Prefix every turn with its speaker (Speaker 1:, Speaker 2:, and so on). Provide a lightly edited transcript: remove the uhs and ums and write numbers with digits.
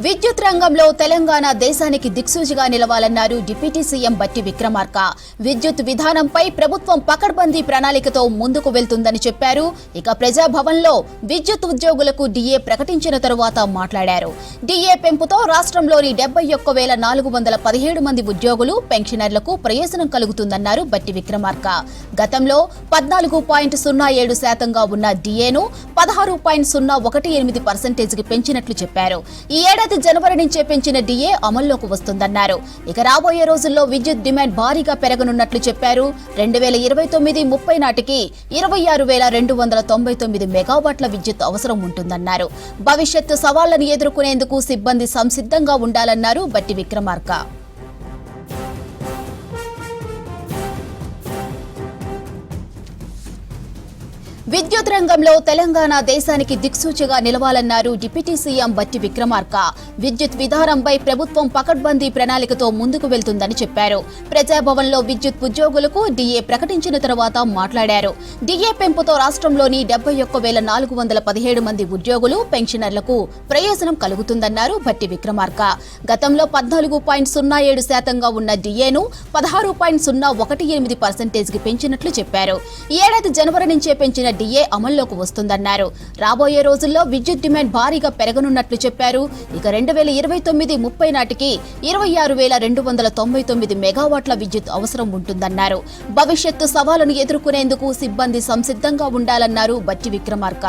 Speaker 1: విద్యుత్ రంగంలో తెలంగాణ దేశానికి దిక్సూచిగా నిలవాలన్నారు డిప్యూటీ సీఎం బట్టి విక్రమార్క. విద్యుత్ విధానంపై ప్రభుత్వం పకడ్బందీ ప్రణాళికతో ముందుకు వెళ్తుందని చెప్పారు. ఇక ప్రజాభవన్లో విద్యుత్ ఉద్యోగులకు డిఏ ప్రకటించిన తరువాత మాట్లాడారు. డిఏ పెంపుతో రాష్ట్రంలోని 71,417 మంది ఉద్యోగులు, పెన్షనర్లకు ప్రయోజనం కలుగుతుందన్నారు బట్టి విక్రమార్క. గతంలో 14.07% ఉన్న డిఏను 16.018% పెంచినట్లు చెప్పారు. ఈ ఏడాది జనవరి నుంచే పెంచిన డిఏ అమల్లోకి వస్తుందన్నారు. ఇక రాబోయే రోజుల్లో విద్యుత్ డిమాండ్ భారీగా పెరగనున్నట్లు చెప్పారు. 2029-30 నాటికి 26,299 మెగావాట్ల విద్యుత్ అవసరం ఉంటుందన్నారు. భవిష్యత్తు సవాళ్లను ఎదుర్కొనేందుకు సిబ్బంది సంసిద్ధంగా ఉండాలన్నారు బట్టి విక్రమార్క. విద్యుత్ రంగంలో తెలంగాణ దేశానికి దిక్సూచిగా నిలవాలన్నారు డిప్యూటీ సీఎం బట్టి విక్రమార్క. విద్యుత్ విధానంపై ప్రభుత్వం పకడ్బందీ ప్రణాళికతో ముందుకు వెళ్తుందని చెప్పారు. ప్రజాభవన్లో విద్యుత్ ఉద్యోగులకు డిఏ ప్రకటించిన తర్వాత మాట్లాడారు. డిఏ పెంపుతో రాష్ట్రంలోని 71,417 మంది ఉద్యోగులు, పెన్షనర్లకు ప్రయోజనం కలుగుతుందన్నారు బట్టి విక్రమార్క. గతంలో 14.07% ఉన్న డిఏను 16.018% పెంచినట్లు చెప్పారు. ఈ ఏడాది జనవరి నుంచే పెంచిన డిఏ అమల్లోకి వస్తుందన్నారు. రాబోయే రోజుల్లో విద్యుత్ డిమాండ్ భారీగా పెరగనున్నట్లు చెప్పారు. ఇక 2029-30 నాటికి 26,299 మెగావాట్ల విద్యుత్ అవసరం ఉంటుందన్నారు. భవిష్యత్తు సవాలును ఎదుర్కొనేందుకు సిబ్బంది సంసిద్ధంగా ఉండాలన్నారు బట్టి విక్రమార్క.